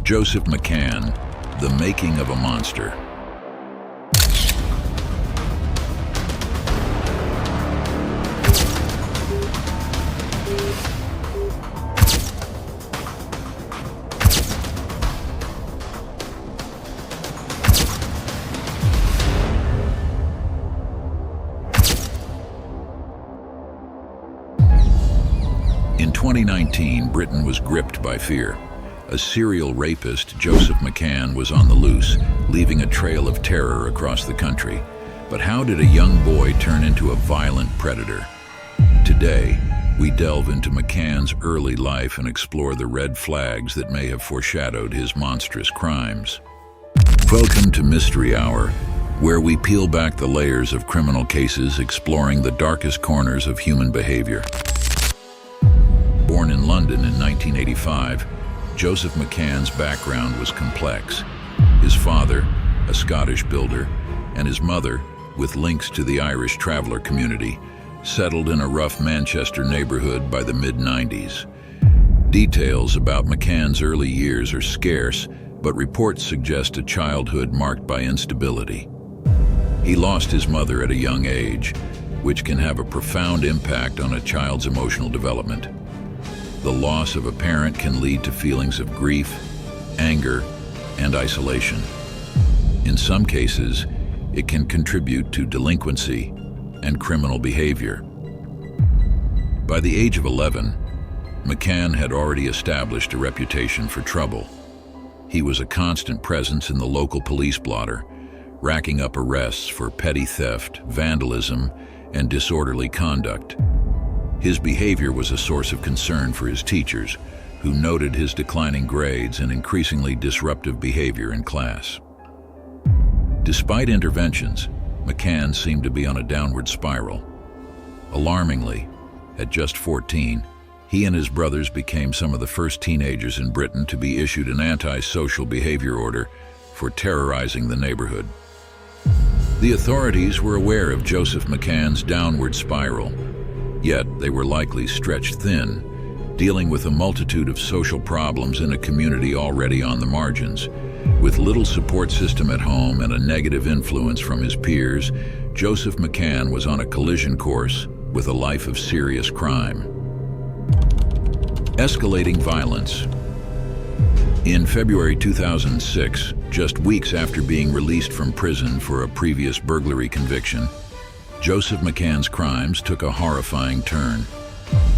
Joseph McCann, The Making of a Monster. In 2019, Britain was gripped by fear. A serial rapist, Joseph McCann, was on the loose, leaving a trail of terror across the country. But how did a young boy turn into a violent predator? Today, we delve into McCann's early life and explore the red flags that may have foreshadowed his monstrous crimes. Welcome to Mystery Hour, where we peel back the layers of criminal cases, exploring the darkest corners of human behavior. Born in London in 1985, Joseph McCann's background was complex. His father, a Scottish builder, and his mother, with links to the Irish traveller community, settled in a rough Manchester neighborhood by the mid-90s. Details about McCann's early years are scarce, but reports suggest a childhood marked by instability. He lost his mother at a young age, which can have a profound impact on a child's emotional development. The loss of a parent can lead to feelings of grief, anger, and isolation. In some cases, it can contribute to delinquency and criminal behavior. By the age of 11, McCann had already established a reputation for trouble. He was a constant presence in the local police blotter, racking up arrests for petty theft, vandalism, and disorderly conduct. His behavior was a source of concern for his teachers, who noted his declining grades and increasingly disruptive behavior in class. Despite interventions, McCann seemed to be on a downward spiral. Alarmingly, at just 14, he and his brothers became some of the first teenagers in Britain to be issued an anti-social behavior order for terrorizing the neighborhood. The authorities were aware of Joseph McCann's downward spiral, yet they were likely stretched thin, dealing with a multitude of social problems in a community already on the margins. With little support system at home and a negative influence from his peers, Joseph McCann was on a collision course with a life of serious crime. Escalating Violence. In February 2006, just weeks after being released from prison for a previous burglary conviction, Joseph McCann's crimes took a horrifying turn.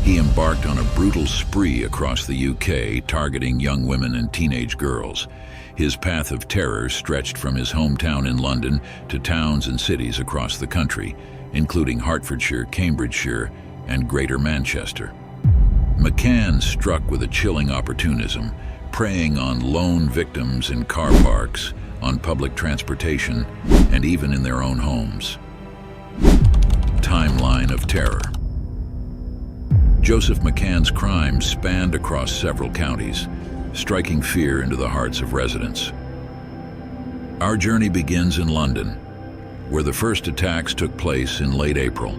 He embarked on a brutal spree across the UK, targeting young women and teenage girls. His path of terror stretched from his hometown in London to towns and cities across the country, including Hertfordshire, Cambridgeshire, and Greater Manchester. McCann struck with a chilling opportunism, preying on lone victims in car parks, on public transportation, and even in their own homes. Timeline of terror. Joseph McCann's crimes spanned across several counties, striking fear into the hearts of residents. Our journey begins in London, where the first attacks took place in late April.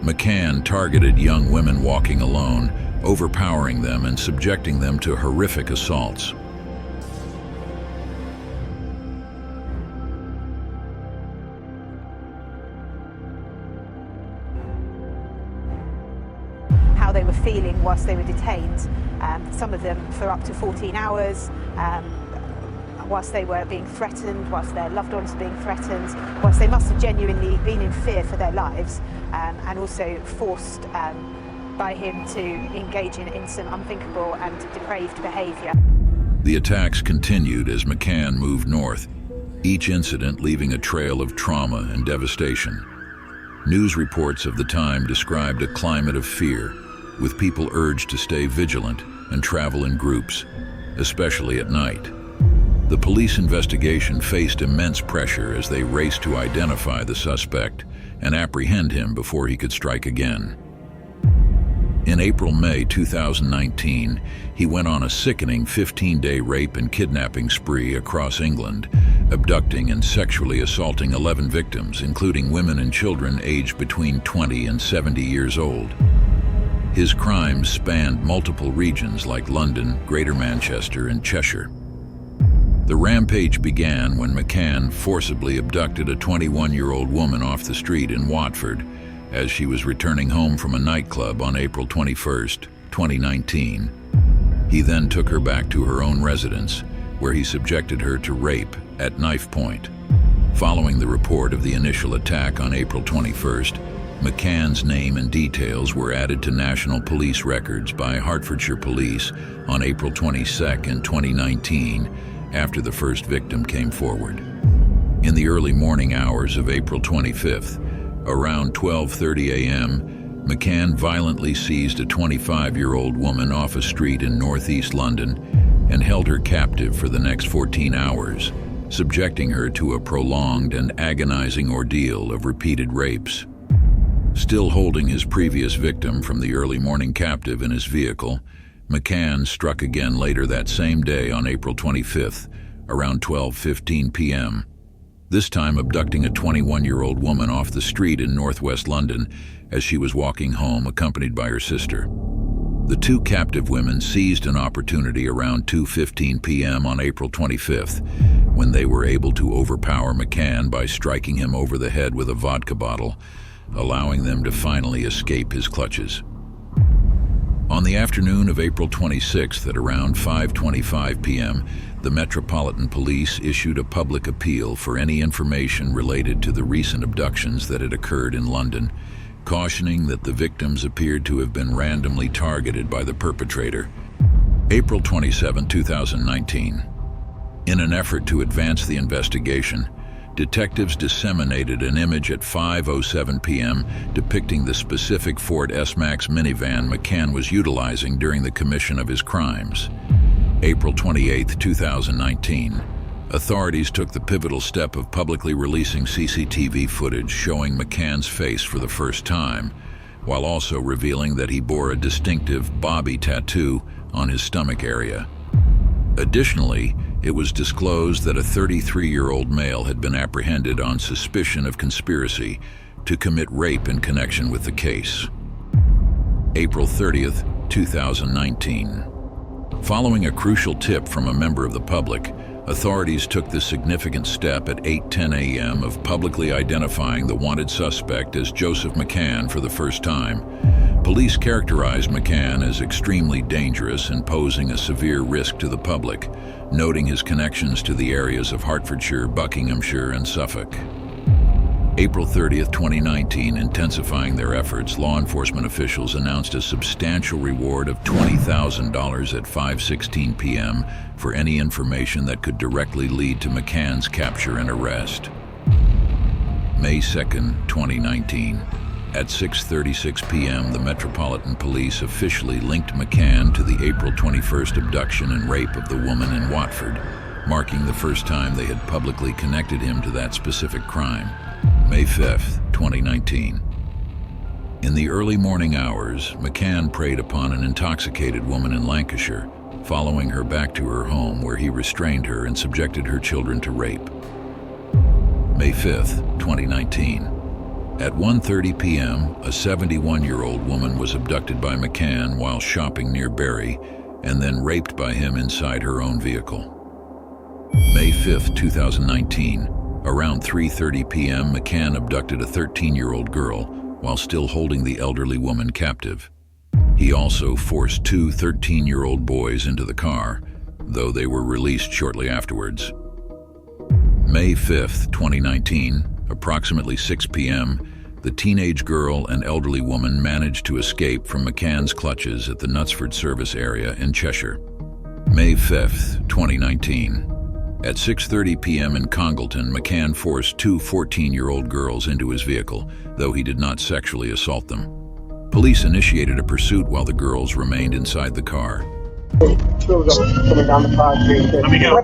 McCann targeted young women walking alone, overpowering them and subjecting them to horrific assaults. How they were feeling whilst they were detained, some of them for up to 14 hours, whilst they were being threatened, whilst their loved ones were being threatened, whilst they must have genuinely been in fear for their lives, and also forced by him to engage in some unthinkable and depraved behaviour. The attacks continued as McCann moved north, each incident leaving a trail of trauma and devastation. News reports of the time described a climate of fear, with people urged to stay vigilant and travel in groups, especially at night. The police investigation faced immense pressure as they raced to identify the suspect and apprehend him before he could strike again. In April-May 2019, he went on a sickening 15-day rape and kidnapping spree across England, abducting and sexually assaulting 11 victims, including women and children aged between 20 and 70 years old. His crimes spanned multiple regions like London, Greater Manchester, and Cheshire. The rampage began when McCann forcibly abducted a 21-year-old woman off the street in Watford as she was returning home from a nightclub on April 21, 2019. He then took her back to her own residence, where he subjected her to rape at knife point. Following the report of the initial attack on April 21st, McCann's name and details were added to national police records by Hertfordshire Police on April 22, 2019, after the first victim came forward. In the early morning hours of April 25th, around 12:30 a.m., McCann violently seized a 25-year-old woman off a street in northeast London and held her captive for the next 14 hours, subjecting her to a prolonged and agonizing ordeal of repeated rapes. Still holding his previous victim from the early morning captive in his vehicle, McCann struck again later that same day on April 25th, around 12:15 p.m., this time abducting a 21-year-old woman off the street in northwest London as she was walking home accompanied by her sister. The two captive women seized an opportunity around 2:15 p.m. on April 25th, when they were able to overpower McCann by striking him over the head with a vodka bottle, allowing them to finally escape his clutches. On the afternoon of April 26th at around 5:25 p.m., the Metropolitan Police issued a public appeal for any information related to the recent abductions that had occurred in London, cautioning that the victims appeared to have been randomly targeted by the perpetrator. April 27, 2019. In an effort to advance the investigation, detectives disseminated an image at 5:07 p.m. depicting the specific Ford S-Max minivan McCann was utilizing during the commission of his crimes. April 28, 2019. Authorities took the pivotal step of publicly releasing CCTV footage showing McCann's face for the first time, while also revealing that he bore a distinctive Bobby tattoo on his stomach area. Additionally, it was disclosed that a 33-year-old male had been apprehended on suspicion of conspiracy to commit rape in connection with the case. April 30th, 2019. Following a crucial tip from a member of the public, authorities took the significant step at 8:10 a.m. of publicly identifying the wanted suspect as Joseph McCann for the first time. Police characterized McCann as extremely dangerous and posing a severe risk to the public, noting his connections to the areas of Hertfordshire, Buckinghamshire, and Suffolk. April 30th, 2019, intensifying their efforts, law enforcement officials announced a substantial reward of $20,000 at 5:16 p.m. for any information that could directly lead to McCann's capture and arrest. May 2nd, 2019. At 6:36 p.m., the Metropolitan Police officially linked McCann to the April 21st abduction and rape of the woman in Watford, marking the first time they had publicly connected him to that specific crime. May 5th, 2019. In the early morning hours, McCann preyed upon an intoxicated woman in Lancashire, following her back to her home where he restrained her and subjected her children to rape. May 5th, 2019. At 1:30 p.m., a 71-year-old woman was abducted by McCann while shopping near Bury and then raped by him inside her own vehicle. May 5th, 2019. Around 3:30 p.m., McCann abducted a 13-year-old girl while still holding the elderly woman captive. He also forced two 13-year-old boys into the car, though they were released shortly afterwards. May 5th, 2019, approximately 6 p.m., the teenage girl and elderly woman managed to escape from McCann's clutches at the Knutsford service area in Cheshire. May 5th, 2019. At 6:30 p.m. in Congleton, McCann forced two 14-year-old girls into his vehicle, though he did not sexually assault them. Police initiated a pursuit while the girls remained inside the car. Coming down the 5 Let me go.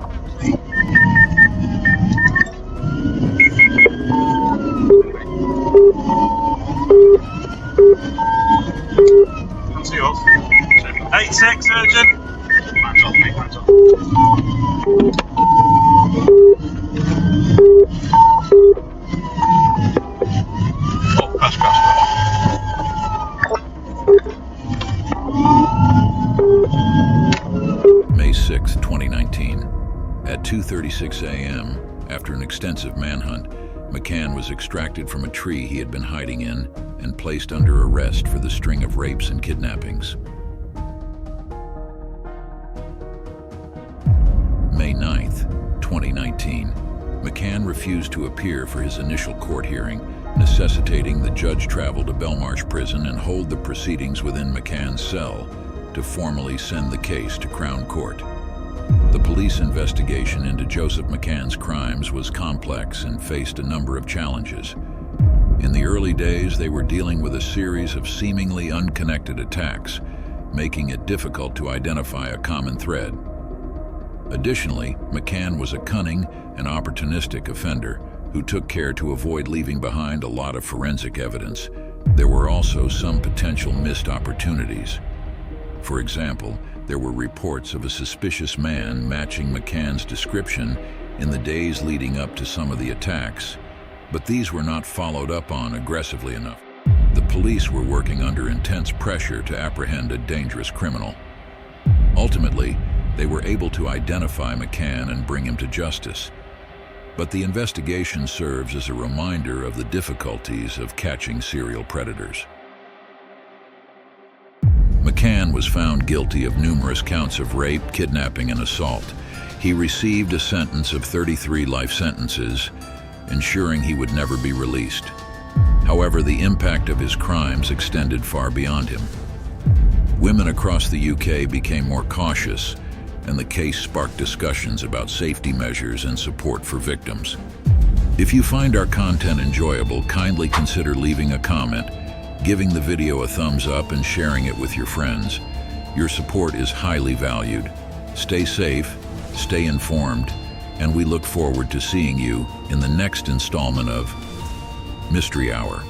What's yours? 8-6, urgent. Hands off, mate, hands off. Oh, crash. May 6, 2019. At 2:36 a.m., after an extensive manhunt, McCann was extracted from a tree he had been hiding in and placed under arrest for the string of rapes and kidnappings. May 9th, 2019, McCann refused to appear for his initial court hearing, necessitating the judge travel to Belmarsh Prison and hold the proceedings within McCann's cell to formally send the case to Crown Court. The police investigation into Joseph McCann's crimes was complex and faced a number of challenges. In the early days, they were dealing with a series of seemingly unconnected attacks, making it difficult to identify a common thread. Additionally, McCann was a cunning and opportunistic offender who took care to avoid leaving behind a lot of forensic evidence. There were also some potential missed opportunities. For example, there were reports of a suspicious man matching McCann's description in the days leading up to some of the attacks, but these were not followed up on aggressively enough. The police were working under intense pressure to apprehend a dangerous criminal. Ultimately, they were able to identify McCann and bring him to justice. But the investigation serves as a reminder of the difficulties of catching serial predators. McCann was found guilty of numerous counts of rape, kidnapping, and assault. He received a sentence of 33 life sentences, ensuring he would never be released. However, the impact of his crimes extended far beyond him. Women across the UK became more cautious, and the case sparked discussions about safety measures and support for victims. If you find our content enjoyable, kindly consider leaving a comment, giving the video a thumbs up, and sharing it with your friends. Your support is highly valued. Stay safe, stay informed, and we look forward to seeing you in the next installment of Mystery Hour.